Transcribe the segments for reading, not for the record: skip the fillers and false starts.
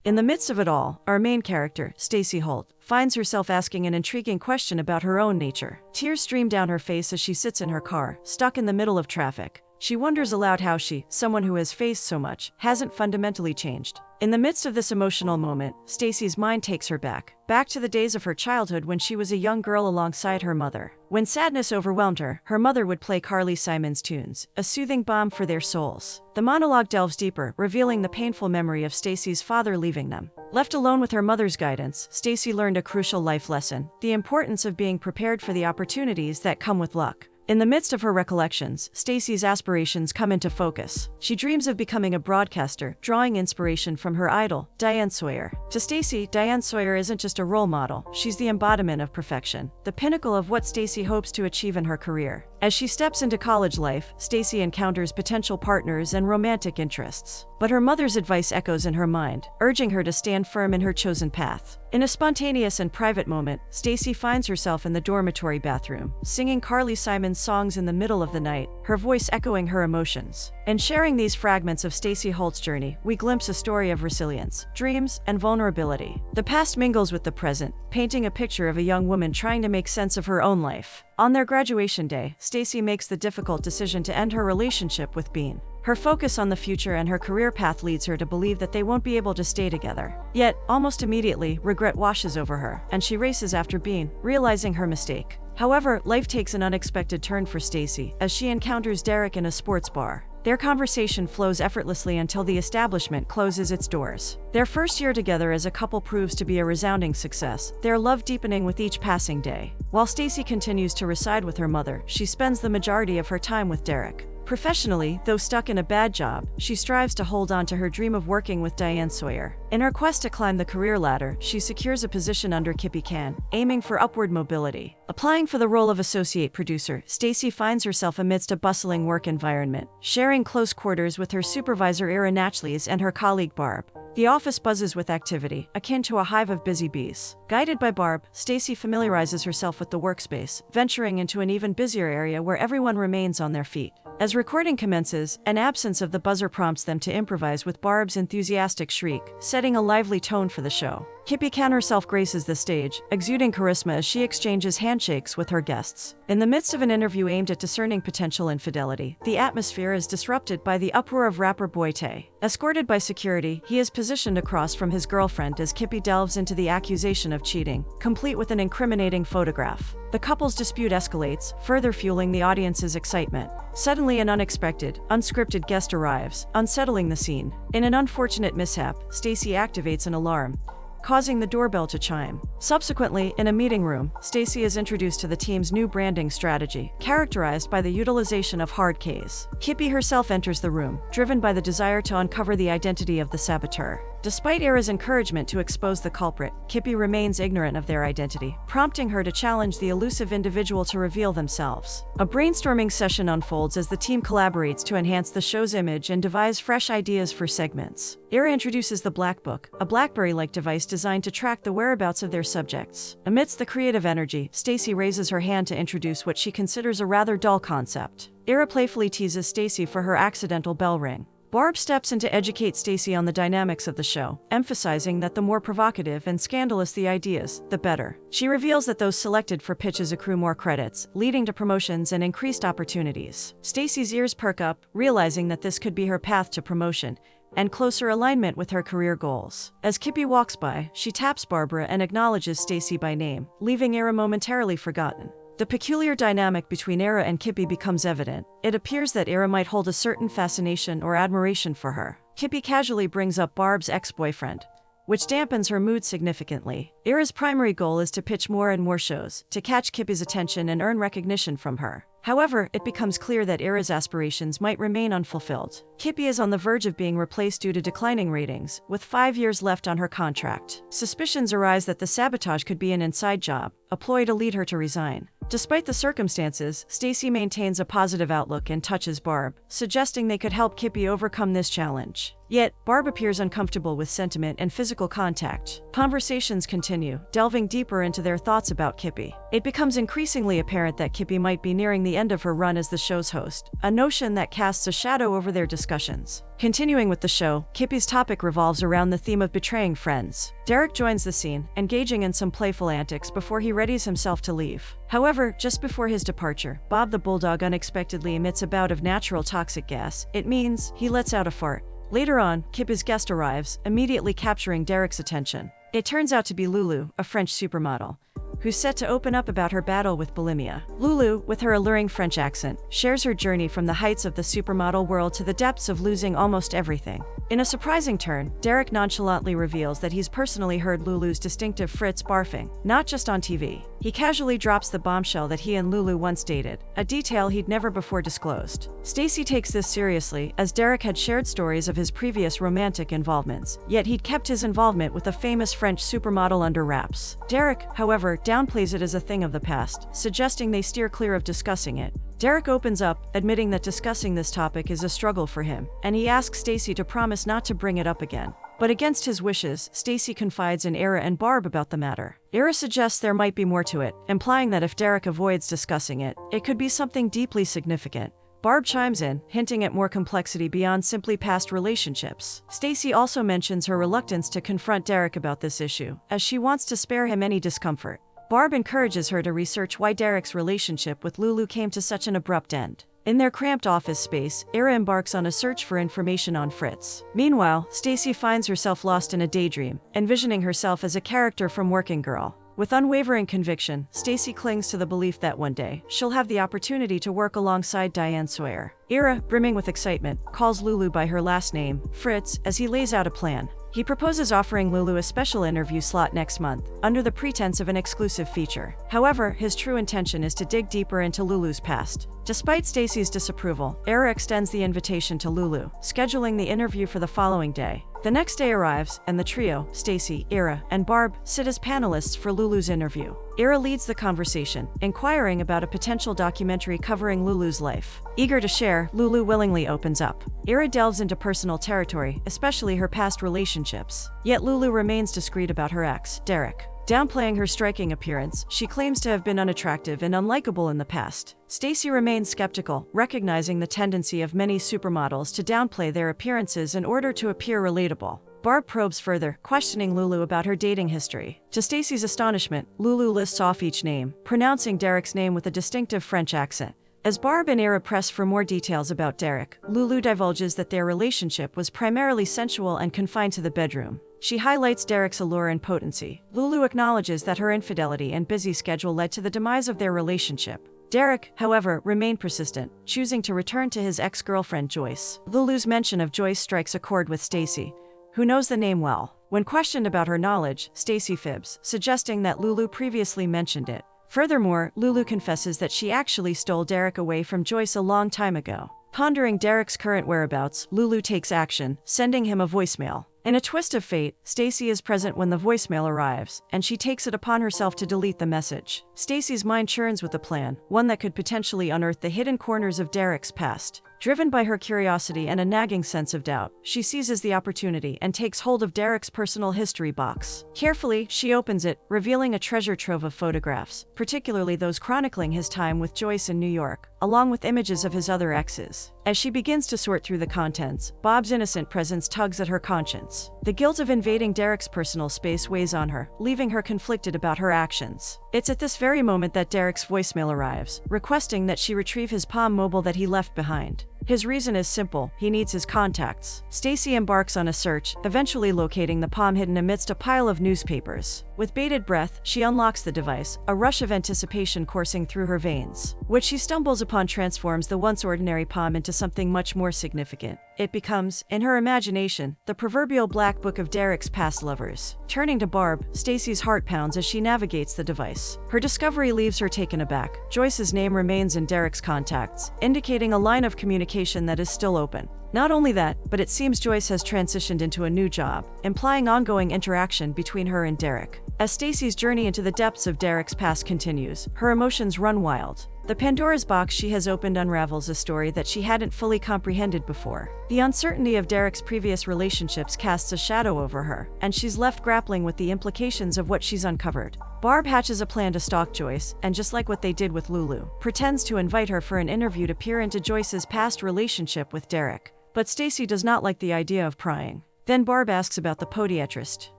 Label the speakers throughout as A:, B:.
A: In the midst of it all, our main character, Stacy Holt, finds herself asking an intriguing question about her own nature. Tears stream down her face as she sits in her car, stuck in the middle of traffic. She wonders aloud how she, someone who has faced so much, hasn't fundamentally changed. In the midst of this emotional moment, Stacy's mind takes her back to the days of her childhood when she was a young girl alongside her mother. When sadness overwhelmed her, her mother would play Carly Simon's tunes, a soothing balm for their souls. The monologue delves deeper, revealing the painful memory of Stacy's father leaving them. Left alone with her mother's guidance, Stacy learned a crucial life lesson: the importance of being prepared for the opportunities that come with luck. In the midst of her recollections, Stacy's aspirations come into focus. She dreams of becoming a broadcaster, drawing inspiration from her idol, Diane Sawyer. To Stacy, Diane Sawyer isn't just a role model, she's the embodiment of perfection, the pinnacle of what Stacy hopes to achieve in her career. As she steps into college life, Stacy encounters potential partners and romantic interests. But her mother's advice echoes in her mind, urging her to stand firm in her chosen path. In a spontaneous and private moment, Stacy finds herself in the dormitory bathroom, singing Carly Simon's songs in the middle of the night, her voice echoing her emotions. In sharing these fragments of Stacy Holt's journey, we glimpse a story of resilience, dreams, and vulnerability. The past mingles with the present, painting a picture of a young woman trying to make sense of her own life. On their graduation day, Stacy makes the difficult decision to end her relationship with Bean. Her focus on the future and her career path leads her to believe that they won't be able to stay together. Yet, almost immediately, regret washes over her, and she races after Bean, realizing her mistake. However, life takes an unexpected turn for Stacy as she encounters Derek in a sports bar. Their conversation flows effortlessly until the establishment closes its doors. Their first year together as a couple proves to be a resounding success, their love deepening with each passing day. While Stacy continues to reside with her mother, she spends the majority of her time with Derek. Professionally, though stuck in a bad job, she strives to hold on to her dream of working with Diane Sawyer. In her quest to climb the career ladder, she secures a position under Kippy, aiming for upward mobility. Applying for the role of associate producer, Stacy finds herself amidst a bustling work environment, sharing close quarters with her supervisor Ira Nachlees and her colleague Barb. The office buzzes with activity, akin to a hive of busy bees. Guided by Barb, Stacy familiarizes herself with the workspace, venturing into an even busier area where everyone remains on their feet. As recording commences, an absence of the buzzer prompts them to improvise with Barb's enthusiastic shriek, setting a lively tone for the show. Kippy herself graces the stage, exuding charisma as she exchanges handshakes with her guests. In the midst of an interview aimed at discerning potential infidelity, the atmosphere is disrupted by the uproar of rapper Boy Tay. Escorted by security, he is positioned across from his girlfriend as Kippy delves into the accusation of cheating, complete with an incriminating photograph. The couple's dispute escalates, further fueling the audience's excitement. Suddenly, an unexpected, unscripted guest arrives, unsettling the scene. In an unfortunate mishap, Stacy activates an alarm, causing the doorbell to chime. Subsequently, in a meeting room, Stacy is introduced to the team's new branding strategy, characterized by the utilization of hard Ks. Kippy herself enters the room, driven by the desire to uncover the identity of the saboteur. Despite Ira's encouragement to expose the culprit, Kippy remains ignorant of their identity, prompting her to challenge the elusive individual to reveal themselves. A brainstorming session unfolds as the team collaborates to enhance the show's image and devise fresh ideas for segments. Ira introduces the Black Book, a BlackBerry-like device designed to track the whereabouts of their subjects. Amidst the creative energy, Stacy raises her hand to introduce what she considers a rather dull concept. Ira playfully teases Stacy for her accidental bell ring. Barb steps in to educate Stacy on the dynamics of the show, emphasizing that the more provocative and scandalous the ideas, the better. She reveals that those selected for pitches accrue more credits, leading to promotions and increased opportunities. Stacy's ears perk up, realizing that this could be her path to promotion and closer alignment with her career goals. As Kippy walks by, she taps Barbara and acknowledges Stacy by name, leaving Ira momentarily forgotten. The peculiar dynamic between Ira and Kippy becomes evident. It appears that Ira might hold a certain fascination or admiration for her. Kippy casually brings up Barb's ex-boyfriend, which dampens her mood significantly. Ira's primary goal is to pitch more and more shows, to catch Kippy's attention and earn recognition from her. However, it becomes clear that Ira's aspirations might remain unfulfilled. Kippy is on the verge of being replaced due to declining ratings, with 5 years left on her contract. Suspicions arise that the Sabotage could be an inside job, a ploy to lead her to resign. Despite the circumstances, Stacy maintains a positive outlook and touches Barb, suggesting they could help Kippy overcome this challenge. Yet, Barb appears uncomfortable with sentiment and physical contact. Conversations continue, delving deeper into their thoughts about Kippy. It becomes increasingly apparent that Kippy might be nearing the end of her run as the show's host, a notion that casts a shadow over their discussions. Continuing with the show, Kippy's topic revolves around the theme of betraying friends. Derek joins the scene, engaging in some playful antics before he readies himself to leave. However, just before his departure, Bob the bulldog unexpectedly emits a bout of natural toxic gas. It means he lets out a fart. Later on, Kippy's guest arrives, immediately capturing Derek's attention. It turns out to be Lulu, a French supermodel, who's set to open up about her battle with bulimia. Lulu, with her alluring French accent, shares her journey from the heights of the supermodel world to the depths of losing almost everything. In a surprising turn, Derek nonchalantly reveals that he's personally heard Lulu's distinctive Fritz barfing, not just on TV. He casually drops the bombshell that he and Lulu once dated, a detail he'd never before disclosed. Stacy takes this seriously, as Derek had shared stories of his previous romantic involvements, yet he'd kept his involvement with a famous French supermodel under wraps. Derek, however, downplays it as a thing of the past, suggesting they steer clear of discussing it. Derek opens up, admitting that discussing this topic is a struggle for him, and he asks Stacy to promise not to bring it up again. But against his wishes, Stacy confides in Ira and Barb about the matter. Ira suggests there might be more to it, implying that if Derek avoids discussing it, it could be something deeply significant. Barb chimes in, hinting at more complexity beyond simply past relationships. Stacy also mentions her reluctance to confront Derek about this issue, as she wants to spare him any discomfort. Barb encourages her to research why Derek's relationship with Lulu came to such an abrupt end. In their cramped office space, Ira embarks on a search for information on Fritz. Meanwhile, Stacy finds herself lost in a daydream, envisioning herself as a character from Working Girl. With unwavering conviction, Stacy clings to the belief that one day, she'll have the opportunity to work alongside Diane Sawyer. Ira, brimming with excitement, calls Lulu by her last name, Fritz, as he lays out a plan. He proposes offering Lulu a special interview slot next month, under the pretense of an exclusive feature. However, his true intention is to dig deeper into Lulu's past. Despite Stacy's disapproval, Ira extends the invitation to Lulu, scheduling the interview for the following day. The next day arrives, and the trio, Stacy, Ira, and Barb, sit as panelists for Lulu's interview. Ira leads the conversation, inquiring about a potential documentary covering Lulu's life. Eager to share, Lulu willingly opens up. Ira delves into personal territory, especially her past relationships. Yet Lulu remains discreet about her ex, Derek. Downplaying her striking appearance, she claims to have been unattractive and unlikable in the past. Stacy remains skeptical, recognizing the tendency of many supermodels to downplay their appearances in order to appear relatable. Barb probes further, questioning Lulu about her dating history. To Stacy's astonishment, Lulu lists off each name, pronouncing Derek's name with a distinctive French accent. As Barb and Ira press for more details about Derek, Lulu divulges that their relationship was primarily sensual and confined to the bedroom. She highlights Derek's allure and potency. Lulu acknowledges that her infidelity and busy schedule led to the demise of their relationship. Derek, however, remained persistent, choosing to return to his ex-girlfriend Joyce. Lulu's mention of Joyce strikes a chord with Stacy, who knows the name well. When questioned about her knowledge, Stacy fibs, suggesting that Lulu previously mentioned it. Furthermore, Lulu confesses that she actually stole Derek away from Joyce a long time ago. Pondering Derek's current whereabouts, Lulu takes action, sending him a voicemail. In a twist of fate, Stacy is present when the voicemail arrives, and she takes it upon herself to delete the message. Stacy's mind churns with a plan, one that could potentially unearth the hidden corners of Derek's past. Driven by her curiosity and a nagging sense of doubt, she seizes the opportunity and takes hold of Derek's personal history box. Carefully, she opens it, revealing a treasure trove of photographs, particularly those chronicling his time with Joyce in New York, along with images of his other exes. As she begins to sort through the contents, Bob's innocent presence tugs at her conscience. The guilt of invading Derek's personal space weighs on her, leaving her conflicted about her actions. It's at this very moment that Derek's voicemail arrives, requesting that she retrieve his Palm Mobile that he left behind. His reason is simple: he needs his contacts. Stacy embarks on a search, eventually locating the Palm hidden amidst a pile of newspapers. With bated breath, she unlocks the device, a rush of anticipation coursing through her veins. What she stumbles upon transforms the once ordinary Palm into something much more significant. It becomes, in her imagination, the proverbial black book of Derek's past lovers. Turning to Barb, Stacy's heart pounds as she navigates the device. Her discovery leaves her taken aback. Joyce's name remains in Derek's contacts, indicating a line of communication that is still open. Not only that, but it seems Joyce has transitioned into a new job, implying ongoing interaction between her and Derek. As Stacy's journey into the depths of Derek's past continues, her emotions run wild. The Pandora's box she has opened unravels a story that she hadn't fully comprehended before. The uncertainty of Derek's previous relationships casts a shadow over her, and she's left grappling with the implications of what she's uncovered. Barb hatches a plan to stalk Joyce, and just like what they did with Lulu, pretends to invite her for an interview to peer into Joyce's past relationship with Derek. But Stacy does not like the idea of prying. Then Barb asks about the podiatrist.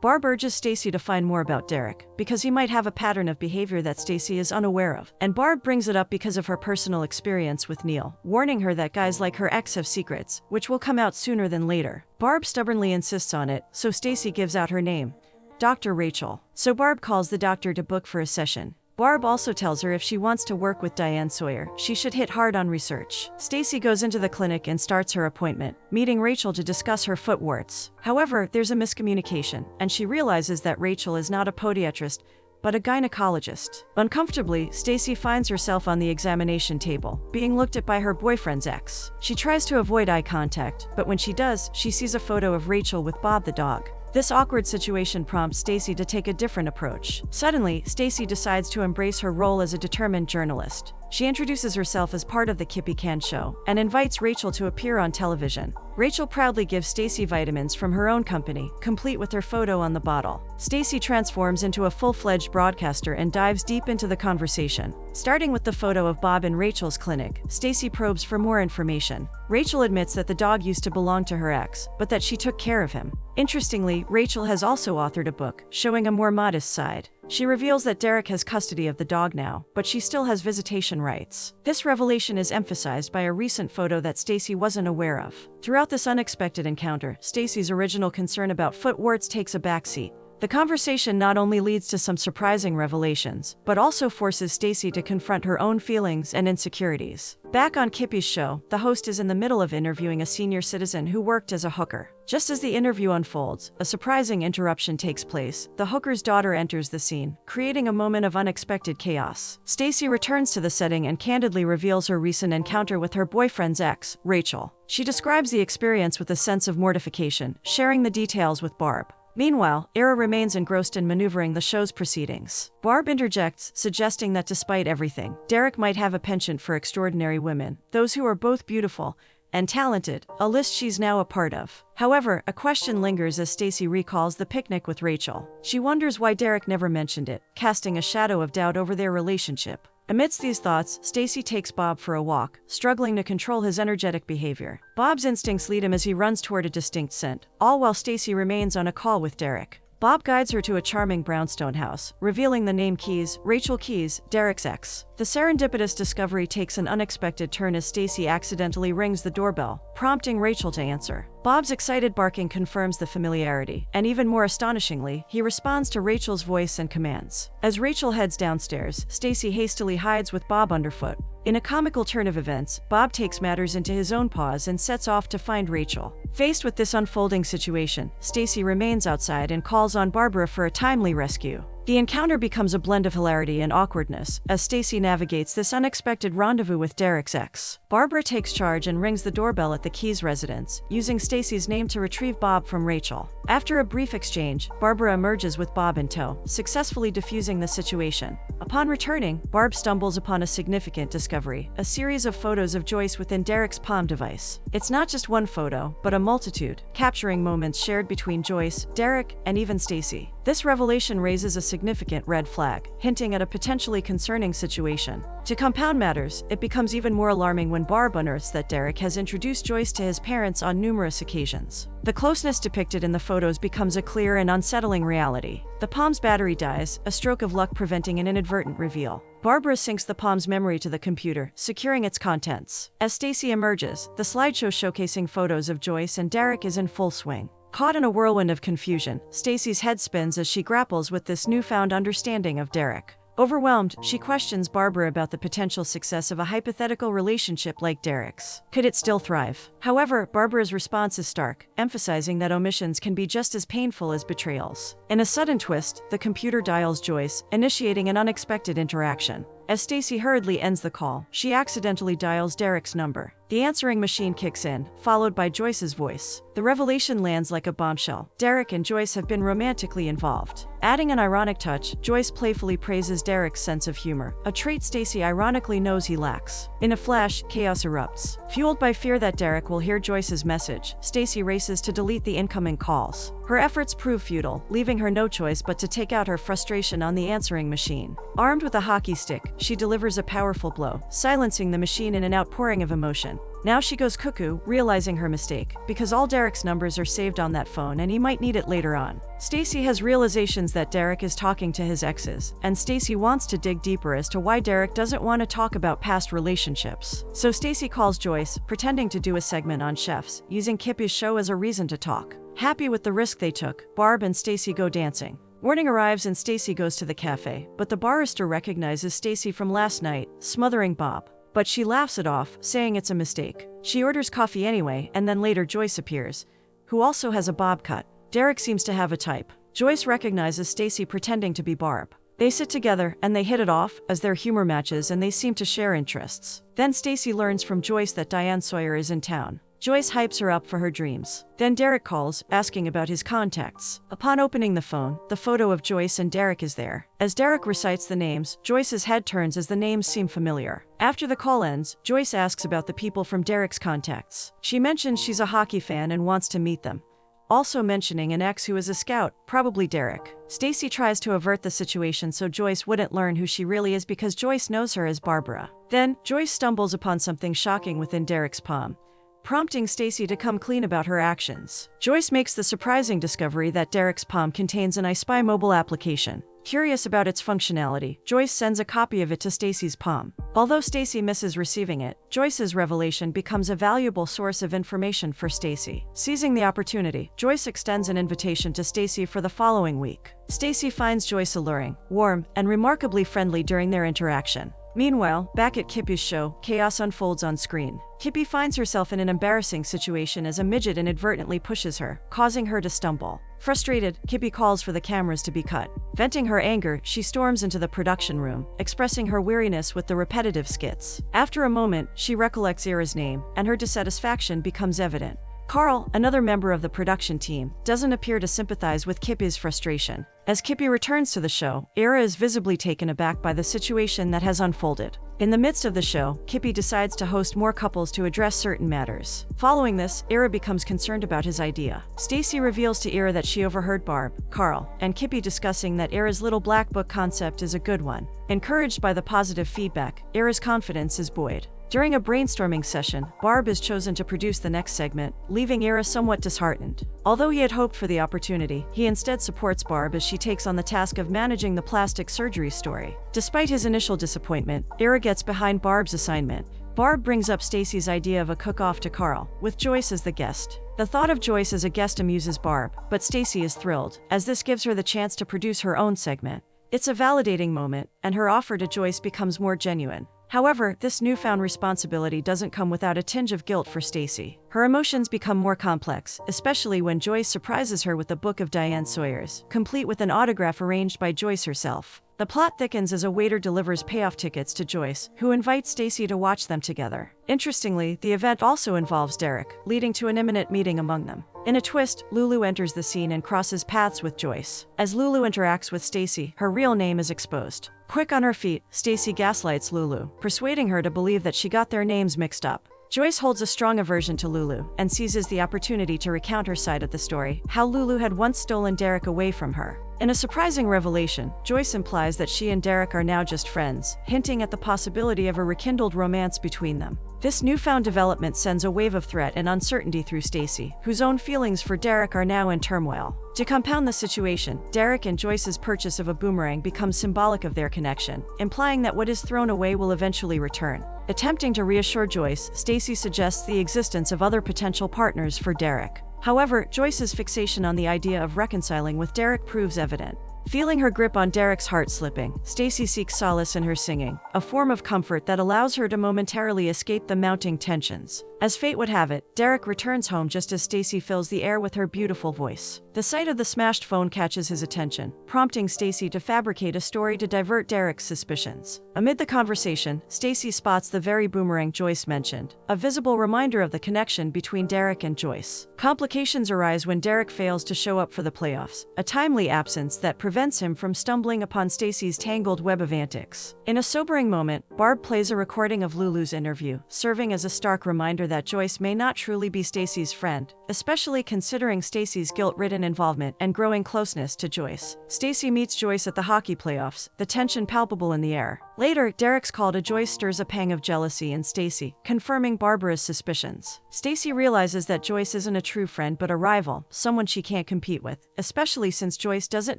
A: Barb urges Stacy to find more about Derek, because he might have a pattern of behavior that Stacy is unaware of. And Barb brings it up because of her personal experience with Neil, warning her that guys like her ex have secrets, which will come out sooner than later. Barb stubbornly insists on it, so Stacy gives out her name, Dr. Rachel. So Barb calls the doctor to book for a session. Barb also tells her if she wants to work with Diane Sawyer, she should hit hard on research. Stacy goes into the clinic and starts her appointment, meeting Rachel to discuss her foot warts. However, there's a miscommunication, and she realizes that Rachel is not a podiatrist, but a gynecologist. Uncomfortably, Stacy finds herself on the examination table, being looked at by her boyfriend's ex. She tries to avoid eye contact, but when she does, she sees a photo of Rachel with Bob the dog. This awkward situation prompts Stacy to take a different approach. Suddenly, Stacy decides to embrace her role as a determined journalist. She introduces herself as part of the Kippy show and invites Rachel to appear on television. Rachel proudly gives Stacy vitamins from her own company, complete with her photo on the bottle. Stacy transforms into a full-fledged broadcaster and dives deep into the conversation. Starting with the photo of Bob in Rachel's clinic, Stacy probes for more information. Rachel admits that the dog used to belong to her ex, but that she took care of him. Interestingly, Rachel has also authored a book, showing a more modest side. She reveals that Derek has custody of the dog now, but she still has visitation rights. This revelation is emphasized by a recent photo that Stacy wasn't aware of. Throughout this unexpected encounter, Stacy's original concern about foot warts takes a backseat. The conversation not only leads to some surprising revelations, but also forces Stacy to confront her own feelings and insecurities. Back on Kippy's show, the host is in the middle of interviewing a senior citizen who worked as a hooker. Just as the interview unfolds, a surprising interruption takes place. The hooker's daughter enters the scene, creating a moment of unexpected chaos. Stacy returns to the setting and candidly reveals her recent encounter with her boyfriend's ex, Rachel. She describes the experience with a sense of mortification, sharing the details with Barb. Meanwhile, Ira remains engrossed in maneuvering the show's proceedings. Barb interjects, suggesting that despite everything, Derek might have a penchant for extraordinary women, those who are both beautiful and talented, a list she's now a part of. However, a question lingers as Stacy recalls the picnic with Rachel. She wonders why Derek never mentioned it, casting a shadow of doubt over their relationship. Amidst these thoughts, Stacy takes Bob for a walk, struggling to control his energetic behavior. Bob's instincts lead him as he runs toward a distinct scent, all while Stacy remains on a call with Derek. Bob guides her to a charming brownstone house, revealing the name Keys, Rachel Keys, Derek's ex. The serendipitous discovery takes an unexpected turn as Stacy accidentally rings the doorbell, prompting Rachel to answer. Bob's excited barking confirms the familiarity, and even more astonishingly, he responds to Rachel's voice and commands. As Rachel heads downstairs, Stacy hastily hides with Bob underfoot. In a comical turn of events, Bob takes matters into his own paws and sets off to find Rachel. Faced with this unfolding situation, Stacy remains outside and calls on Barbara for a timely rescue. The encounter becomes a blend of hilarity and awkwardness as Stacy navigates this unexpected rendezvous with Derek's ex. Barbara takes charge and rings the doorbell at the Keys residence, using Stacy's name to retrieve Bob from Rachel. After a brief exchange, Barbara emerges with Bob in tow, successfully defusing the situation. Upon returning, Barb stumbles upon a significant discovery, a series of photos of Joyce within Derek's Palm device. It's not just one photo, but a multitude, capturing moments shared between Joyce, Derek, and even Stacy. This revelation raises a significant red flag, hinting at a potentially concerning situation. To compound matters, it becomes even more alarming when Barb unearths that Derek has introduced Joyce to his parents on numerous occasions. The closeness depicted in the photos becomes a clear and unsettling reality. The Palm's battery dies, a stroke of luck preventing an inadvertent reveal. Barbara syncs the Palm's memory to the computer, securing its contents. As Stacy emerges, the slideshow showcasing photos of Joyce and Derek is in full swing. Caught in a whirlwind of confusion, Stacy's head spins as she grapples with this newfound understanding of Derek. Overwhelmed, she questions Barbara about the potential success of a hypothetical relationship like Derek's. Could it still thrive? However, Barbara's response is stark, emphasizing that omissions can be just as painful as betrayals. In a sudden twist, the computer dials Joyce, initiating an unexpected interaction. As Stacy hurriedly ends the call, she accidentally dials Derek's number. The answering machine kicks in, followed by Joyce's voice. The revelation lands like a bombshell. Derek and Joyce have been romantically involved. Adding an ironic touch, Joyce playfully praises Derek's sense of humor, a trait Stacy ironically knows he lacks. In a flash, chaos erupts. Fueled by fear that Derek will hear Joyce's message, Stacy races to delete the incoming calls. Her efforts prove futile, leaving her no choice but to take out her frustration on the answering machine. Armed with a hockey stick, she delivers a powerful blow, silencing the machine in an outpouring of emotion. Now she goes cuckoo, realizing her mistake, because all Derek's numbers are saved on that phone and he might need it later on. Stacy has realizations that Derek is talking to his exes, and Stacy wants to dig deeper as to why Derek doesn't want to talk about past relationships. So Stacy calls Joyce, pretending to do a segment on chefs, using Kippy's show as a reason to talk. Happy with the risk they took, Barb and Stacy go dancing. Morning arrives and Stacy goes to the cafe, but the barista recognizes Stacy from last night, smothering Bob. But she laughs it off, saying it's a mistake. She orders coffee anyway, and then later Joyce appears, who also has a bob cut. Derek seems to have a type. Joyce recognizes Stacy pretending to be Barb. They sit together, and they hit it off, as their humor matches and they seem to share interests. Then Stacy learns from Joyce that Diane Sawyer is in town. Joyce hypes her up for her dreams. Then Derek calls, asking about his contacts. Upon opening the phone, the photo of Joyce and Derek is there. As Derek recites the names, Joyce's head turns as the names seem familiar. After the call ends, Joyce asks about the people from Derek's contacts. She mentions she's a hockey fan and wants to meet them, also mentioning an ex who is a scout, probably Derek. Stacy tries to avert the situation so Joyce wouldn't learn who she really is because Joyce knows her as Barbara. Then, Joyce stumbles upon something shocking within Derek's palm, prompting Stacy to come clean about her actions. Joyce makes the surprising discovery that Derek's palm contains an I Spy mobile application. Curious about its functionality, Joyce sends a copy of it to Stacy's palm. Although Stacy misses receiving it, Joyce's revelation becomes a valuable source of information for Stacy. Seizing the opportunity, Joyce extends an invitation to Stacy for the following week. Stacy finds Joyce alluring, warm, and remarkably friendly during their interaction. Meanwhile, back at Kippy's show, chaos unfolds on screen. Kippy finds herself in an embarrassing situation as a midget inadvertently pushes her, causing her to stumble. Frustrated, Kippy calls for the cameras to be cut. Venting her anger, she storms into the production room, expressing her weariness with the repetitive skits. After a moment, she recollects Ira's name, and her dissatisfaction becomes evident. Carl, another member of the production team, doesn't appear to sympathize with Kippy's frustration. As Kippy returns to the show, Ira is visibly taken aback by the situation that has unfolded. In the midst of the show, Kippy decides to host more couples to address certain matters. Following this, Ira becomes concerned about his idea. Stacy reveals to Ira that she overheard Barb, Carl, and Kippy discussing that Ira's little black book concept is a good one. Encouraged by the positive feedback, Ira's confidence is buoyed. During a brainstorming session, Barb is chosen to produce the next segment, leaving Ira somewhat disheartened. Although he had hoped for the opportunity, he instead supports Barb as she takes on the task of managing the plastic surgery story. Despite his initial disappointment, Ira gets behind Barb's assignment. Barb brings up Stacy's idea of a cook-off to Carl, with Joyce as the guest. The thought of Joyce as a guest amuses Barb, but Stacy is thrilled, as this gives her the chance to produce her own segment. It's a validating moment, and her offer to Joyce becomes more genuine. However, this newfound responsibility doesn't come without a tinge of guilt for Stacy. Her emotions become more complex, especially when Joyce surprises her with a book of Diane Sawyer's, complete with an autograph arranged by Joyce herself. The plot thickens as a waiter delivers payoff tickets to Joyce, who invites Stacy to watch them together. Interestingly, the event also involves Derek, leading to an imminent meeting among them. In a twist, Lulu enters the scene and crosses paths with Joyce. As Lulu interacts with Stacy, her real name is exposed. Quick on her feet, Stacy gaslights Lulu, persuading her to believe that she got their names mixed up. Joyce holds a strong aversion to Lulu and seizes the opportunity to recount her side of the story, how Lulu had once stolen Derek away from her. In a surprising revelation, Joyce implies that she and Derek are now just friends, hinting at the possibility of a rekindled romance between them. This newfound development sends a wave of threat and uncertainty through Stacy, whose own feelings for Derek are now in turmoil. To compound the situation, Derek and Joyce's purchase of a boomerang becomes symbolic of their connection, implying that what is thrown away will eventually return. Attempting to reassure Joyce, Stacy suggests the existence of other potential partners for Derek. However, Joyce's fixation on the idea of reconciling with Derek proves evident. Feeling her grip on Derek's heart slipping, Stacy seeks solace in her singing, a form of comfort that allows her to momentarily escape the mounting tensions. As fate would have it, Derek returns home just as Stacy fills the air with her beautiful voice. The sight of the smashed phone catches his attention, prompting Stacy to fabricate a story to divert Derek's suspicions. Amid the conversation, Stacy spots the very boomerang Joyce mentioned, a visible reminder of the connection between Derek and Joyce. Complications arise when Derek fails to show up for the playoffs, a timely absence that prevents him from stumbling upon Stacy's tangled web of antics. In a sobering moment, Barb plays a recording of Lulu's interview, serving as a stark reminder that Joyce may not truly be Stacy's friend, especially considering Stacy's guilt-ridden involvement and growing closeness to Joyce. Stacy meets Joyce at the hockey playoffs, the tension palpable in the air. Later, Derek's call to Joyce stirs a pang of jealousy in Stacy, confirming Barbara's suspicions. Stacy realizes that Joyce isn't a true friend but a rival, someone she can't compete with, especially since Joyce doesn't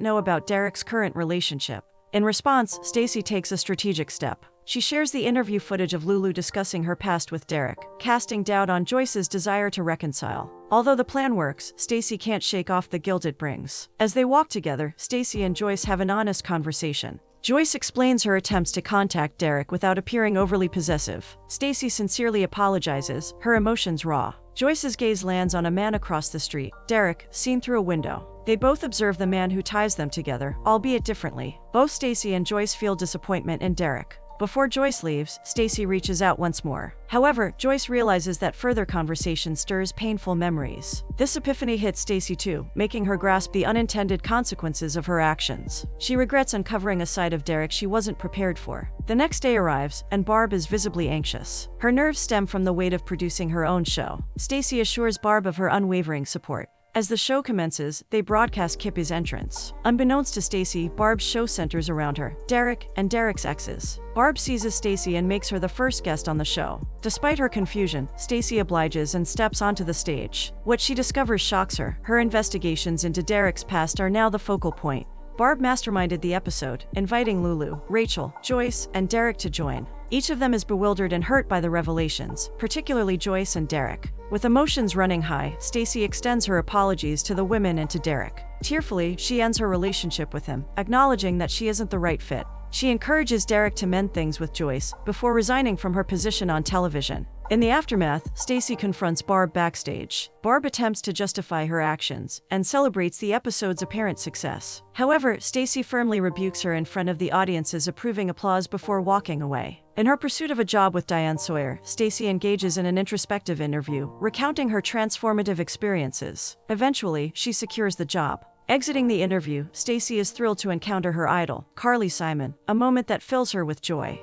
A: know about Derek's current relationship. In response, Stacy takes a strategic step. She shares the interview footage of Lulu discussing her past with Derek, casting doubt on Joyce's desire to reconcile. Although the plan works, Stacy can't shake off the guilt it brings. As they walk together, Stacy and Joyce have an honest conversation. Joyce explains her attempts to contact Derek without appearing overly possessive. Stacy sincerely apologizes, her emotions raw. Joyce's gaze lands on a man across the street, Derek, seen through a window. They both observe the man who ties them together, albeit differently. Both Stacy and Joyce feel disappointment in Derek. Before Joyce leaves, Stacy reaches out once more. However, Joyce realizes that further conversation stirs painful memories. This epiphany hits Stacy too, making her grasp the unintended consequences of her actions. She regrets uncovering a side of Derek she wasn't prepared for. The next day arrives, and Barb is visibly anxious. Her nerves stem from the weight of producing her own show. Stacy assures Barb of her unwavering support. As the show commences, they broadcast Kippy's entrance. Unbeknownst to Stacy, Barb's show centers around her, Derek, and Derek's exes. Barb seizes Stacy and makes her the first guest on the show. Despite her confusion, Stacy obliges and steps onto the stage. What she discovers shocks her. Her investigations into Derek's past are now the focal point. Barb masterminded the episode, inviting Lulu, Rachel, Joyce, and Derek to join. Each of them is bewildered and hurt by the revelations, particularly Joyce and Derek. With emotions running high, Stacy extends her apologies to the women and to Derek. Tearfully, she ends her relationship with him, acknowledging that she isn't the right fit. She encourages Derek to mend things with Joyce, before resigning from her position on television. In the aftermath, Stacy confronts Barb backstage. Barb attempts to justify her actions, and celebrates the episode's apparent success. However, Stacy firmly rebukes her in front of the audience's approving applause before walking away. In her pursuit of a job with Diane Sawyer, Stacy engages in an introspective interview, recounting her transformative experiences. Eventually, she secures the job. Exiting the interview, Stacy is thrilled to encounter her idol, Carly Simon, a moment that fills her with joy.